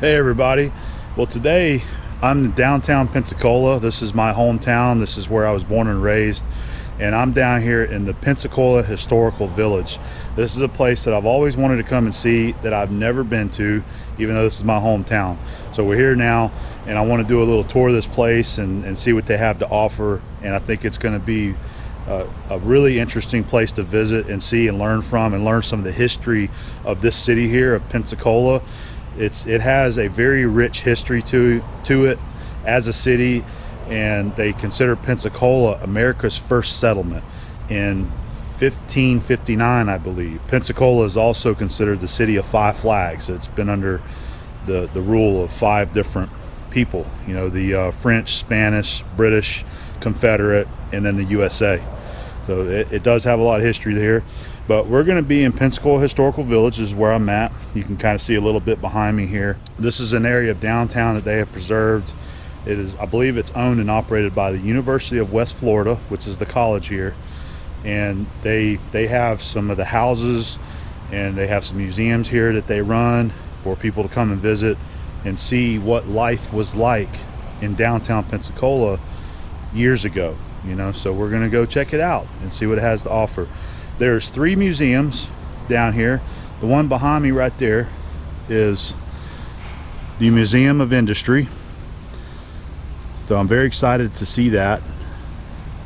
Hey everybody. Well, today I'm in downtown Pensacola. This is my hometown. This is where I was born and raised. And I'm down here in the Pensacola Historical Village. This is a place that I've always wanted to come and see, that I've never been to, even though this is my hometown. So we're here now, and I want to do a little tour of this place and see what they have to offer. And I think it's going to be a really interesting place to visit and see and learn from, and learn some of the history of this city here of Pensacola. It has a very rich history to it as a city, and they consider Pensacola America's first settlement in 1559, I believe. Pensacola is also considered the city of five flags. It's been under the rule of five different people, you know, the French, Spanish, British, Confederate, and then the USA. So it does have a lot of history there. But we're going to be in Pensacola Historical Village. This is where I'm at. You can kind of see a little bit behind me here. This is an area of downtown that they have preserved. It is, I believe it's owned and operated by the University of West Florida, which is the college here. And they have some of the houses, and they have some museums here that they run for people to come and visit and see what life was like in downtown Pensacola years ago. You know, so we're going to go check it out and see what it has to offer. There's 3 museums down here. The one behind me right there is the Museum of Industry. So I'm very excited to see that.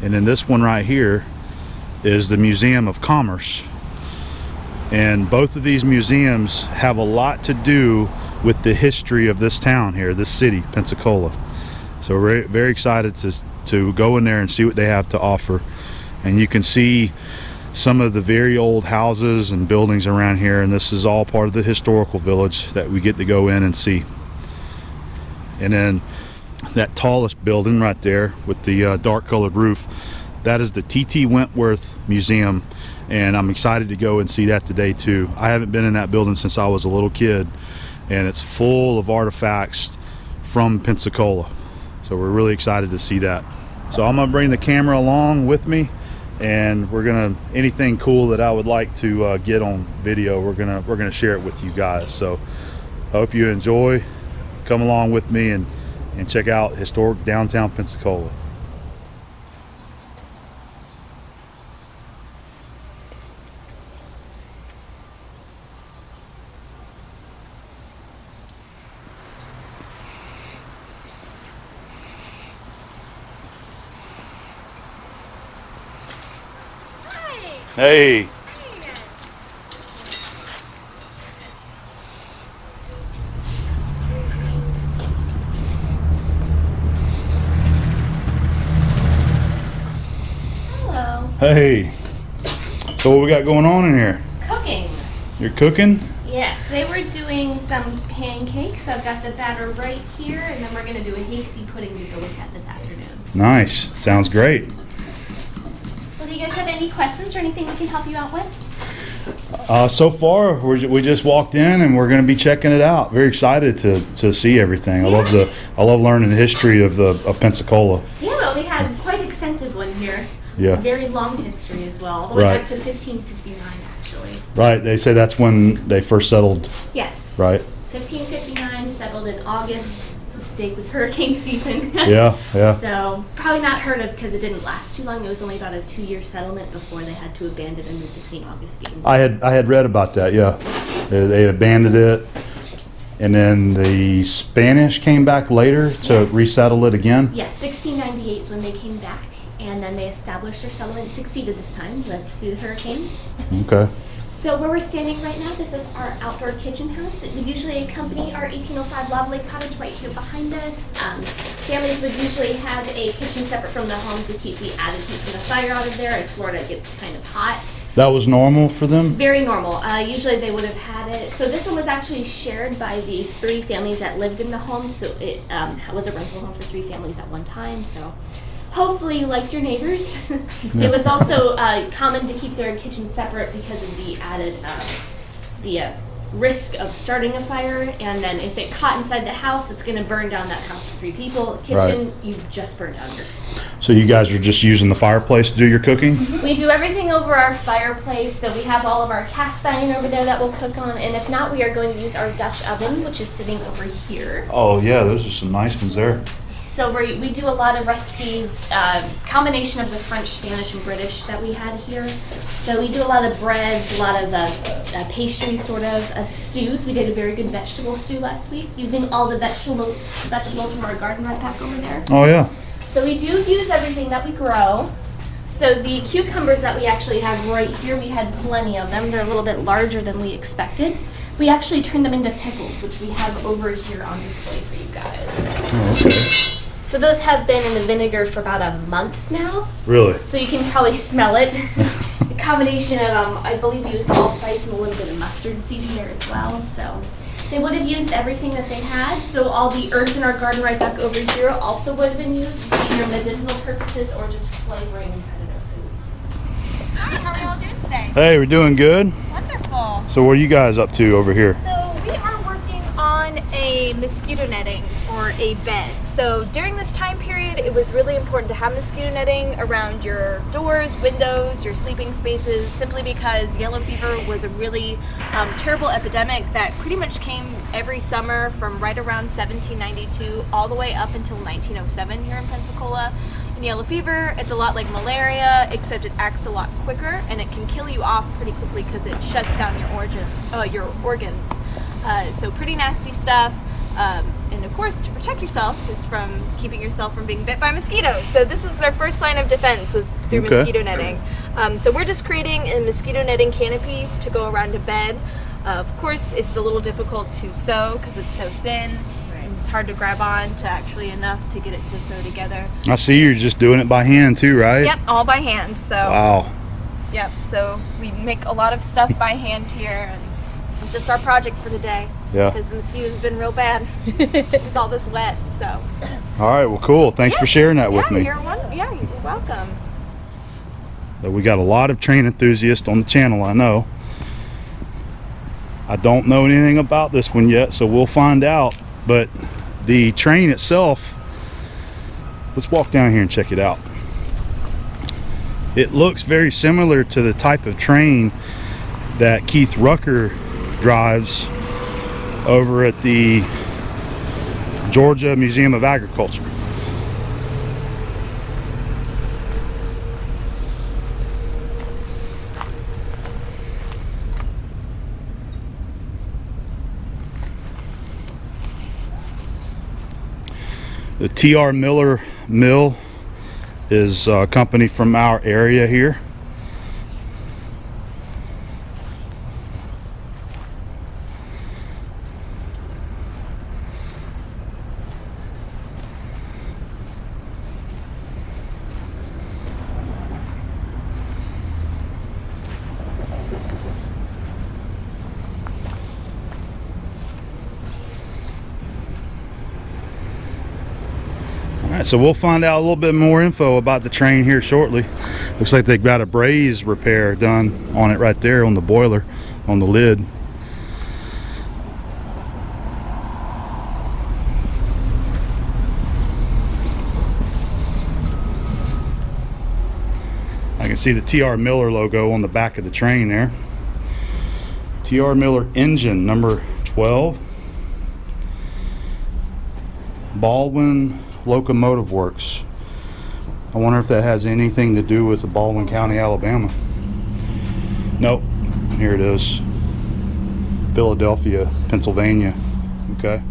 And then this one right here is the Museum of Commerce. And both of these museums have a lot to do with the history of this town here, this city, Pensacola. So we're very excited to go in there and see what they have to offer. And you can see some of the very old houses and buildings around here, and this is all part of the historical village that we get to go in and see. And then that tallest building right there with the dark colored roof, that is the T.T. Wentworth Museum, and I'm excited to go and see that today too. I haven't been in that building since I was a little kid, and it's full of artifacts from Pensacola, so we're really excited to see that. So I'm gonna bring the camera along with me, and we're gonna, anything cool that I would like to get on video, we're gonna share it with you guys. So I hope you enjoy. Come along with me and check out historic downtown Pensacola. Hey. Hello. Hey. So what we got going on in here? Cooking. You're cooking? Yeah, today we're doing some pancakes. I've got the batter right here, and then we're going to do a hasty pudding to go with that this afternoon. Nice. Sounds great. Well, do you guys have any questions or anything we can help you out with? So far, we just walked in, and we're going to be checking it out. Very excited to see everything. Yeah. I love learning the history of Pensacola. Yeah, well, we had quite an extensive one here. Yeah. Very long history as well, all the way Right. back to 1559 actually. Right. They say that's when they first settled. Yes. Right. 1559, settled in August. Mistake with hurricane season. Yeah. Yeah. So probably not heard of because it didn't last too long. It was only about a 2-year settlement before they had to abandon and move to St. Augustine. I had read about that. Yeah. They abandoned it, and then the Spanish came back later to Yes. resettle it again. Yes, 1698 is when they came back, and then they established their settlement. Succeeded this time, but through the hurricanes. Okay. So where we're standing right now, this is our outdoor kitchen house. It would usually accompany our 1805 Lava Lake Cottage right here behind us. Families would usually have a kitchen separate from the home to keep the added heat from the fire out of there. In Florida, it gets kind of hot. That was normal for them? Very normal. Usually they would have had it. So this one was actually shared by the 3 families that lived in the home. So it was a rental home for 3 families at one time. So hopefully you liked your neighbors. It was also common to keep their kitchen separate because of the added risk of starting a fire, and then if it caught inside the house, it's going to burn down that house for 3 people. Kitchen, Right. you just burned down your. So you guys are just using the fireplace to do your cooking? We do everything over our fireplace, so we have all of our cast iron over there that we'll cook on, and if not, we are going to use our Dutch oven, which is sitting over here. Oh yeah, those are some nice ones there. So we do a lot of recipes, combination of the French, Spanish, and British that we had here. So we do a lot of breads, a lot of pastries, sort of, stews. We did a very good vegetable stew last week, using all the vegetables from our garden right back over there. Oh yeah. So we do use everything that we grow. So the cucumbers that we actually have right here, we had plenty of them. They're a little bit larger than we expected. We actually turned them into pickles, which we have over here on display for you guys. Oh, okay. So those have been in the vinegar for about a month now. Really? So you can probably smell it. A combination of, I believe we used allspice and a little bit of mustard seed in there as well. So they would have used everything that they had. So all the herbs in our garden right back over here also would have been used for either medicinal purposes or just flavoring inside of their foods. Hi, how are y'all doing today? Hey, we're doing good. Wonderful. So what are you guys up to over here? So we are working on a mosquito netting for a bed. So during this time period, it was really important to have mosquito netting around your doors, windows, your sleeping spaces, simply because yellow fever was a really terrible epidemic that pretty much came every summer from right around 1792 all the way up until 1907 here in Pensacola. In yellow fever, it's a lot like malaria, except it acts a lot quicker and it can kill you off pretty quickly because it shuts down your organs. So pretty nasty stuff. And of course, to protect yourself is from keeping yourself from being bit by mosquitoes. So this was their first line of defense, was through mosquito netting. So we're just creating a mosquito netting canopy to go around a bed. Of course, it's a little difficult to sew because it's so thin. And it's hard to grab on to actually enough to get it to sew together. I see you're just doing it by hand too, right? Yep, all by hand. So wow. Yep, so we make a lot of stuff by hand here. And this is just our project for today. Yeah. Because the mosquitoes have been real bad with all this wet, so. All right, well, cool. Thanks for sharing that with me. You're welcome. But we got a lot of train enthusiasts on the channel, I know. I don't know anything about this one yet, so we'll find out. But the train itself, let's walk down here and check it out. It looks very similar to the type of train that Keith Rucker drives over at the Georgia Museum of Agriculture. The T.R. Miller Mill is a company from our area here. Alright, so we'll find out a little bit more info about the train here shortly. Looks like they've got a braze repair done on it right there on the boiler, on the lid. I can see the T.R. Miller logo on the back of the train there. T.R. Miller engine number 12. Baldwin Locomotive Works. I wonder if that has anything to do with the Baldwin County, Alabama. Nope. Here it is. Philadelphia, Pennsylvania. Okay.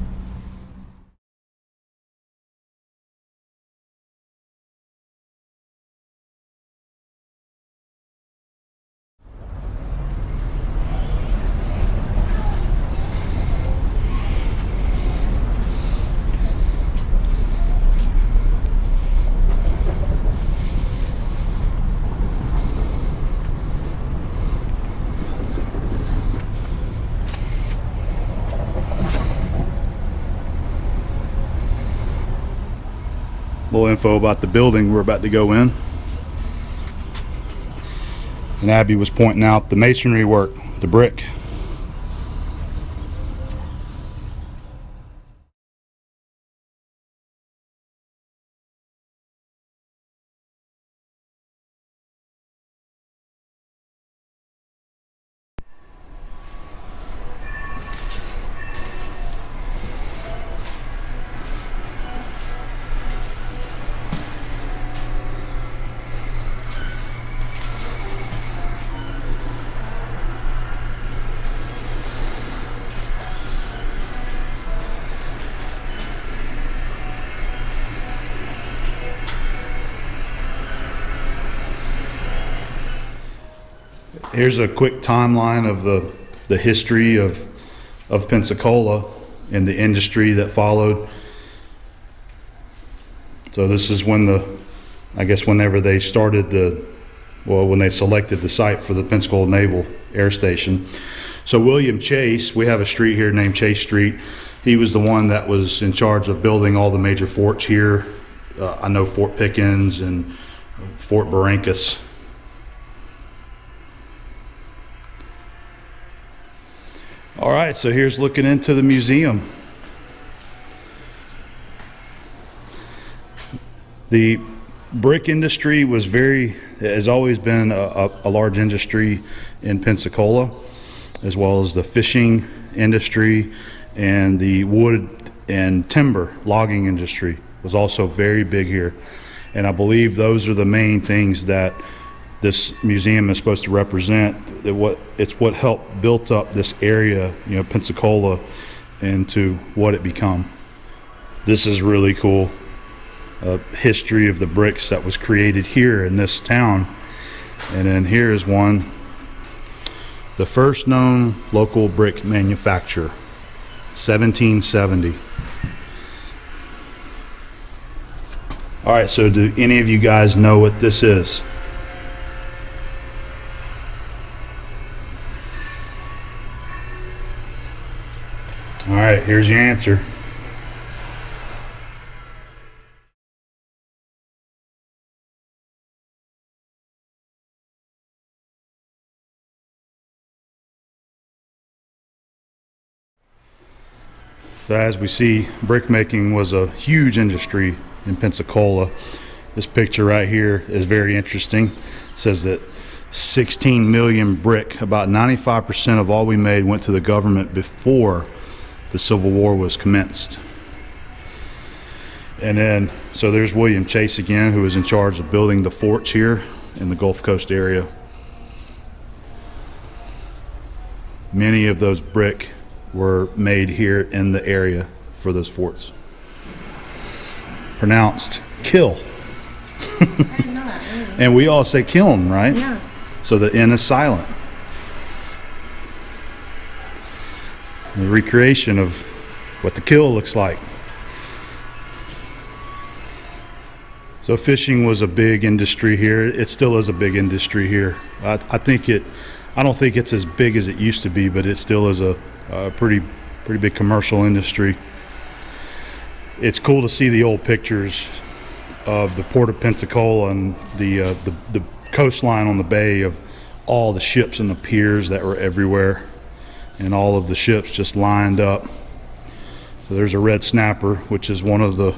Little info about the building we're about to go in. And Abby was pointing out the masonry work, the brick. Here's a quick timeline of the history of Pensacola and the industry that followed. So this is when whenever they started when they selected the site for the Pensacola Naval Air Station. So William Chase, we have a street here named Chase Street. He was the one that was in charge of building all the major forts here. I know Fort Pickens and Fort Barrancas. All right, so here's looking into the museum. The brick industry has always been a large industry in Pensacola, as well as the fishing industry, and the wood and timber logging industry was also very big here. And I believe those are the main things that this museum is supposed to represent. It's what helped built up this area, Pensacola, into what it become. This is really cool. History of the bricks that was created here in this town. And then here is one, the first known local brick manufacturer, 1770. All right, so do any of you guys know what this is? All right, here's your answer. So as we see, brick making was a huge industry in Pensacola. This picture right here is very interesting. It says that 16 million brick, about 95% of all we made, went to the government before the Civil War was commenced. And then, so there's William Chase again, who was in charge of building the forts here in the Gulf Coast area. Many of those brick were made here in the area for those forts. Pronounced kill. I didn't know that. And we all say kiln, right? Yeah. So the N is silent. The recreation of what the kill looks like. So fishing was a big industry here. It still is a big industry here. I don't think it's as big as it used to be, but it still is a pretty big commercial industry. It's cool to see the old pictures of the port of Pensacola and the coastline on the bay, of all the ships and the piers that were everywhere, and all of the ships just lined up. So there's a red snapper, which is one of the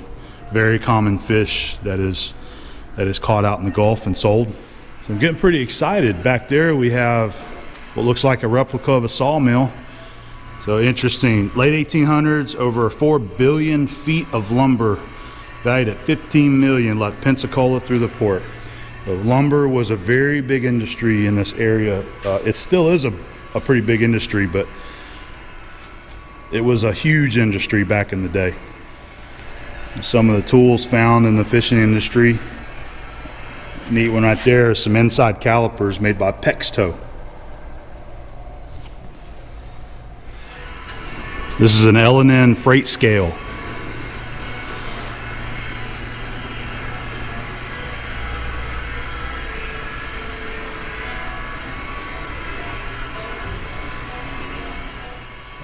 very common fish that is caught out in the Gulf and sold. So I'm getting pretty excited. Back there we have what looks like a replica of a sawmill. So interesting, late 1800s, over 4 billion feet of lumber valued at 15 million left Pensacola through the port. The lumber was a very big industry in this area. It still is a pretty big industry, but it was a huge industry back in the day. Some of the tools found in the fishing industry. Neat one right there, some inside calipers made by Pexto. This is an L&N freight scale.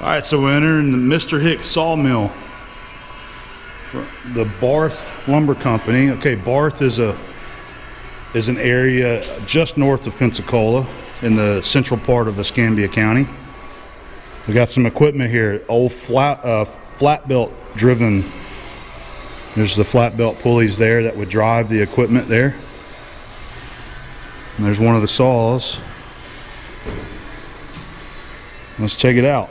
All right, so we're entering the Mr. Hicks sawmill for the Barth Lumber Company. Okay, Barth is an area just north of Pensacola in the central part of Escambia County. We got some equipment here, old flat belt driven. There's the flat belt pulleys there that would drive the equipment there. And there's one of the saws. Let's check it out.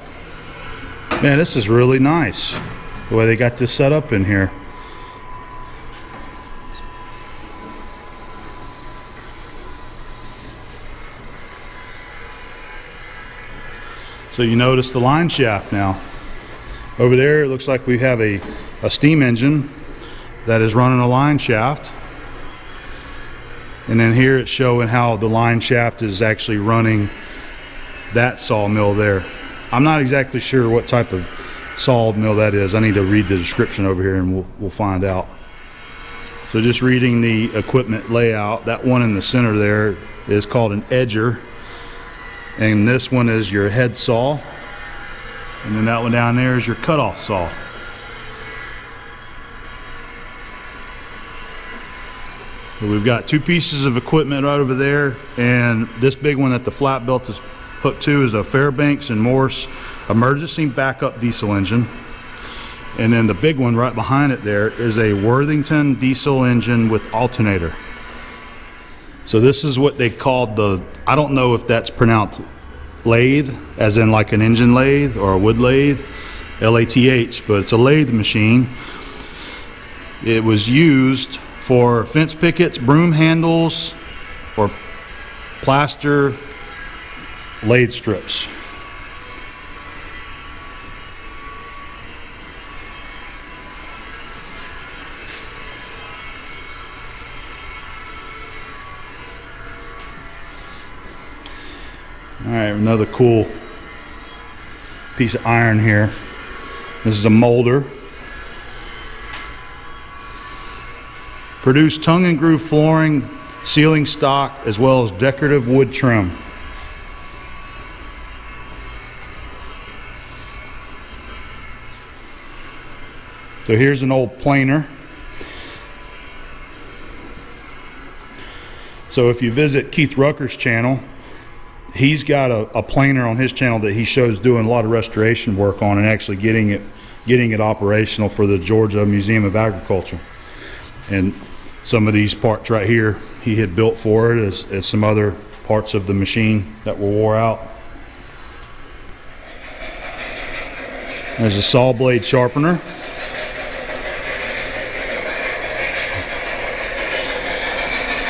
Man, this is really nice, the way they got this set up in here. So you notice the line shaft now. Over there, it looks like we have a steam engine that is running a line shaft. And then here it's showing how the line shaft is actually running that sawmill there. I'm not exactly sure what type of sawmill that is. I need to read the description over here and we'll find out. So just reading the equipment layout, that one in the center there is called an edger, and this one is your head saw, and then that one down there is your cutoff saw. So we've got two pieces of equipment right over there, and this big one that the flat belt is hooked to is a Fairbanks and Morse emergency backup diesel engine. And then the big one right behind it there is a Worthington diesel engine with alternator. So this is what they called the, I don't know if that's pronounced lathe, as in like an engine lathe or a wood lathe, L-A-T-H, but it's a lathe machine. It was used for fence pickets, broom handles, or plaster lathe strips. All right, another cool piece of iron here. This is a molder. Produce tongue and groove flooring, ceiling stock, as well as decorative wood trim. So here's an old planer. So if you visit Keith Rucker's channel, he's got a planer on his channel that he shows doing a lot of restoration work on and actually getting it operational for the Georgia Museum of Agriculture. And some of these parts right here he had built for it as some other parts of the machine that were wore out. There's a saw blade sharpener.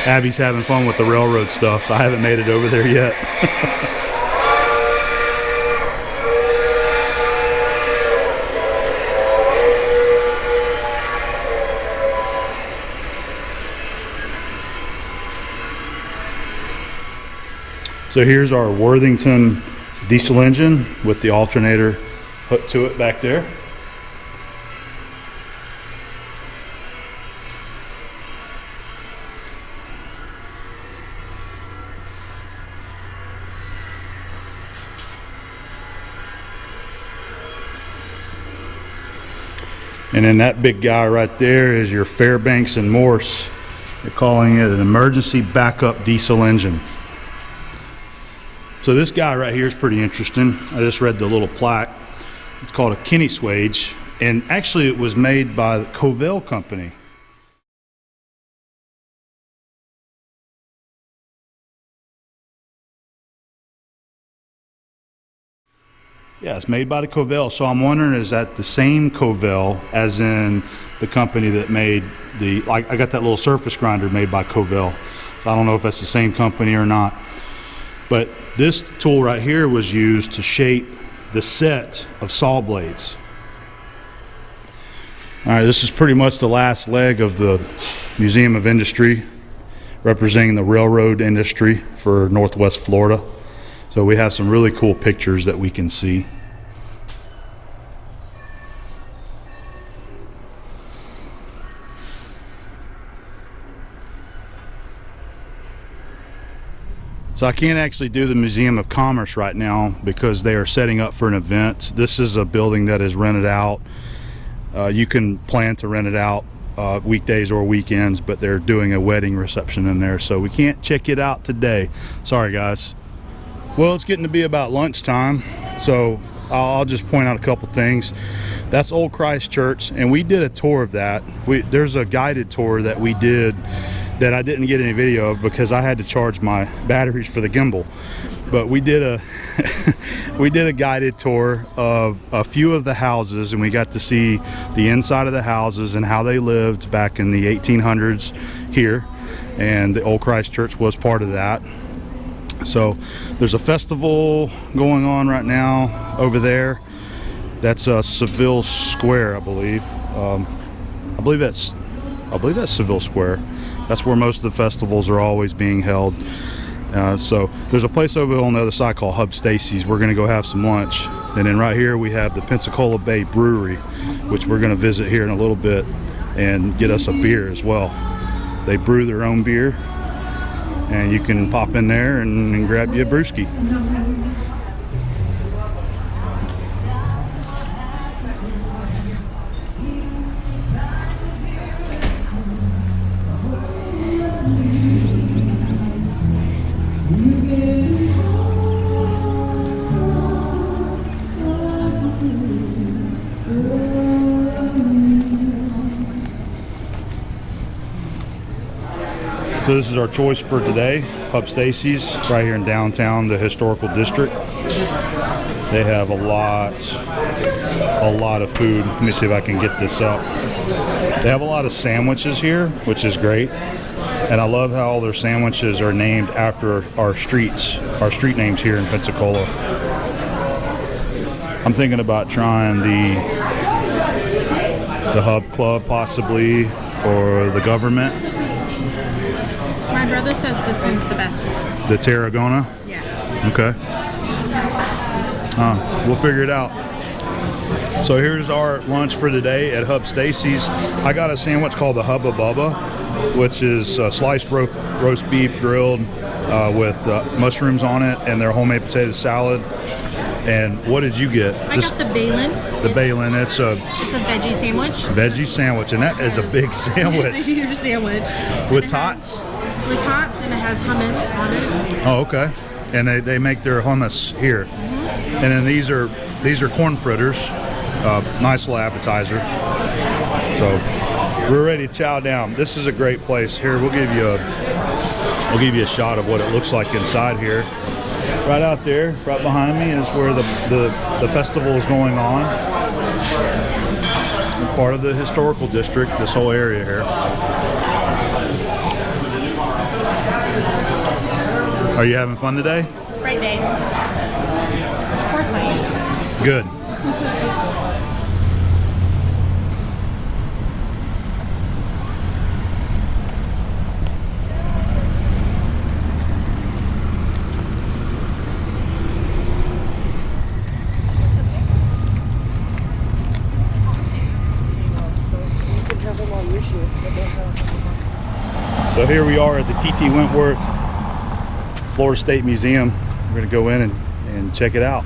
Abby's having fun with the railroad stuff. I haven't made it over there yet. So here's our Worthington diesel engine with the alternator hooked to it back there. And then that big guy right there is your Fairbanks and Morse. They're calling it an emergency backup diesel engine. So this guy right here is pretty interesting. I just read the little plaque. It's called a Kenny Swage, and actually it was made by the Covell Company. Yeah, it's made by the Covell. So I'm wondering, is that the same Covell as in the company that made the, like I got that little surface grinder made by Covell. So I don't know if that's the same company or not. But this tool right here was used to shape the set of saw blades. All right, this is pretty much the last leg of the Museum of Industry, representing the railroad industry for Northwest Florida. So we have some really cool pictures that we can see. So I can't actually do the Museum of Commerce right now because they are setting up for an event. This is a building that is rented out. You can plan to rent it out weekdays or weekends, but they're doing a wedding reception in there, so we can't check it out today. Sorry guys. Well, it's getting to be about lunchtime, so I'll just point out a couple things. That's Old Christ Church, and we did a tour of that. There's a guided tour that we did that I didn't get any video of because I had to charge my batteries for the gimbal. But we did a we did a guided tour of a few of the houses, and we got to see the inside of the houses and how they lived back in the 1800s here, and the Old Christ Church was part of that. So there's a festival going on right now over there. That's Seville Square, I believe. I believe that's Seville Square. That's where most of the festivals are always being held. So there's a place over on the other side called Hub Stacy's. We're gonna go have some lunch. And then right here we have the Pensacola Bay Brewery, which we're gonna visit here in a little bit and get us a beer as well. They brew their own beer, and you can pop in there and grab you a brewski. So this is our choice for today, Hub Stacy's, right here in downtown, the historical district. They have a lot of food. Let me see if I can get this up. They have a lot of sandwiches here, which is great. And I love how all their sandwiches are named after our street names here in Pensacola. I'm thinking about trying the Hub Club possibly, or the Government. My brother says this one's the best one. The Tarragona? Yeah. Okay. We'll figure it out. So here's our lunch for today at Hub Stacy's. I got a sandwich called the Hubba Bubba, which is sliced roast beef grilled with mushrooms on it and their homemade potato salad. And what did you get? I got the Balin. The Balin. It's a veggie sandwich. Veggie sandwich, and that is a big sandwich. It's a huge sandwich. With tots? With tots, and it has hummus on it. Oh, okay. And they make their hummus here. And then these are corn fritters. Nice little appetizer. So we're ready to chow down. This is a great place. Here, we'll give you a shot of what it looks like inside here. Right out there, right behind me, is where the festival is going on. Part of the historical district, this whole area here. Are you having fun today? Great day. Of course I am. Good. So here we are at the T.T. Wentworth Florida State Museum. We're going to go in and check it out.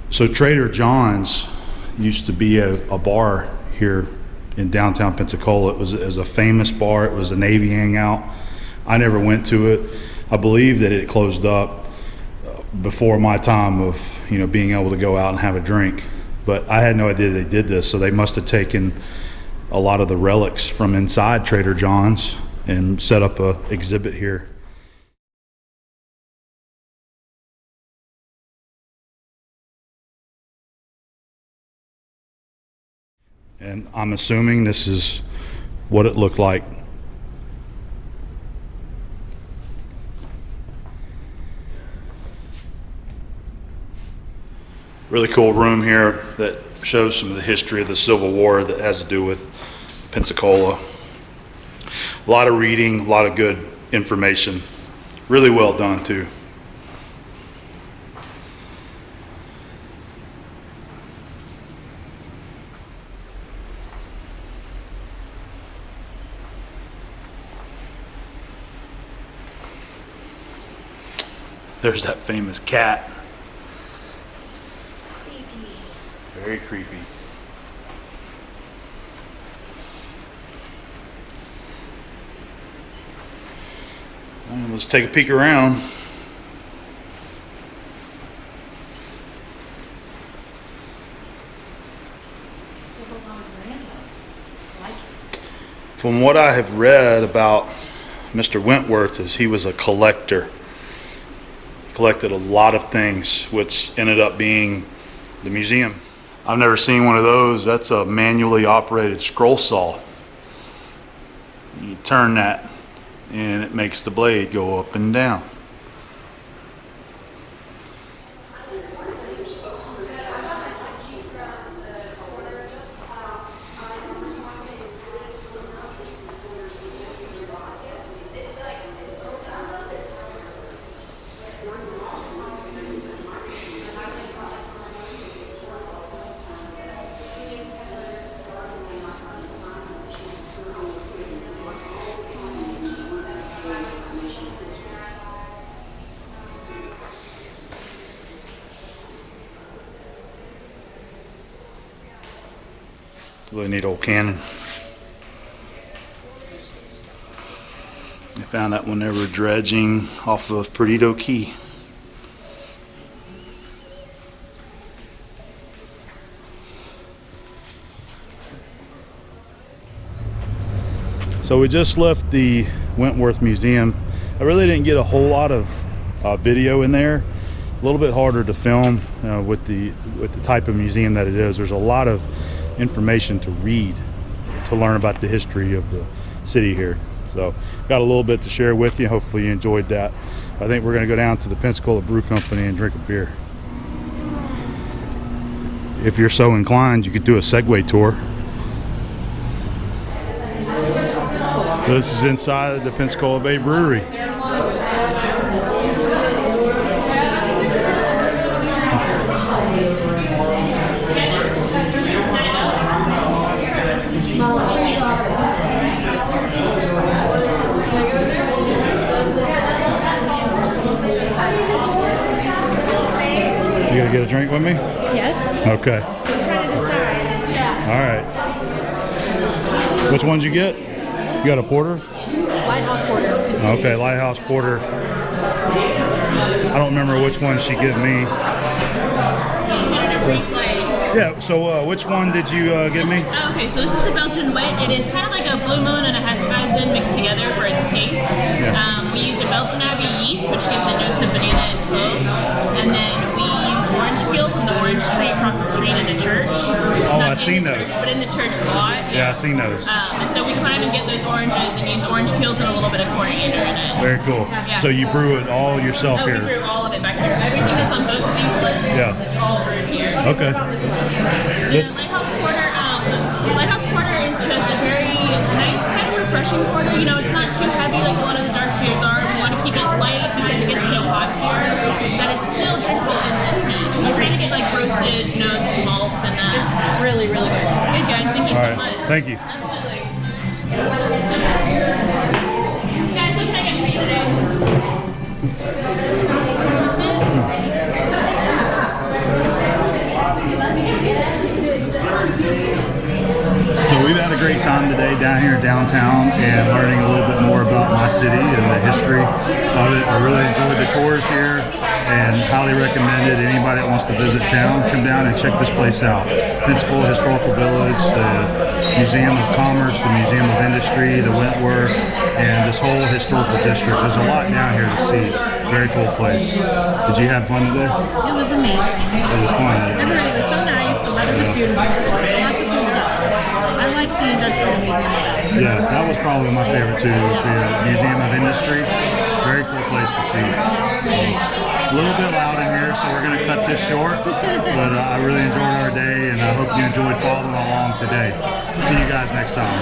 So Trader John's used to be a bar here in downtown Pensacola. It was a famous bar. It was a Navy hangout. I never went to it. I believe that it closed up before my time of being able to go out and have a drink. But I had no idea they did this, so they must have taken a lot of the relics from inside Trader John's and set up a exhibit here. And I'm assuming this is what it looked like. Really cool room here that shows some of the history of the Civil War that has to do with Pensacola. A lot of reading, a lot of good information. Really well done too. There's that famous cat. Creepy. Very creepy. Well, let's take a peek around. This is a lot of random. I like it. From what I have read about Mr. Wentworth, is he was a collector. collected a lot of things, which ended up being the museum. I've never seen one of those. That's a manually operated scroll saw. You turn that and it makes the blade go up and down. Really neat old cannon. I found that when they were dredging off of Perdido Key. So we just left the Wentworth Museum. I really didn't get a whole lot of video in there. A little bit harder to film with the type of museum that it is. There's a lot of information to read to learn about the history of the city here. So got a little bit to share with you. Hopefully you enjoyed that. I think we're going to go down to the Pensacola Brew Company and drink a beer. If you're so inclined, you could do a Segway tour. This is inside the Pensacola Bay Brewery. You gonna get a drink with me? Yes. Okay. I'm trying to decide. All right. Which ones you get? You got a porter? Lighthouse Porter. Okay, Lighthouse Porter. I don't remember which one she gave me. Yeah, so which one did you give me? Oh, okay, so this is the Belgian wit. It is kind of like a Blue Moon and a Hefeweizen mixed together for its taste. Yeah. We use a Belgian Abbey yeast, which gives it notes of banana and clove. And then we use orange peel from the orange tree across the street in the church. Oh, I've seen those. But in the church lot. Yeah, I've seen those. And so we climb and get those oranges and use orange peels and a little bit of coriander in it. Very cool. Yeah. So you brew it all yourself Oh, we here? brew all of it back here. Everything that's on both of these lists is all brewed here. Okay. The Lighthouse Porter is just a very nice, kind of refreshing porter. You know, it's not too heavy like a lot of the dark beers are. We want to keep it light because it gets so hot here that it's still drinkable in this heat. You kind of get like roasted notes, malts, and that. It's really, really good. Good guys, thank you All so right. much. Thank you. Absolutely. Guys, what can I get for you today? So we've had a great time today down here downtown and learning a little bit more about my city and the history of it. I really enjoyed the tours here and highly recommend it. Anybody that wants to visit town, come down and check this place out. Pensacola Historical Village, the Museum of Commerce, the Museum of Industry, the Wentworth, and this whole historical district. There's a lot down here to see. Very cool place. Did you have fun today? It was amazing. It was fun. Everybody was so nice. The weather was beautiful. Lots of cool stuff. I like the Industrial Museum the best. Yeah, that was probably my favorite too, was the Museum of Industry. Very cool place to see. A little bit loud in here, so we're going to cut this short, but I really enjoyed our day, and I hope you enjoyed following along today. See you guys next time.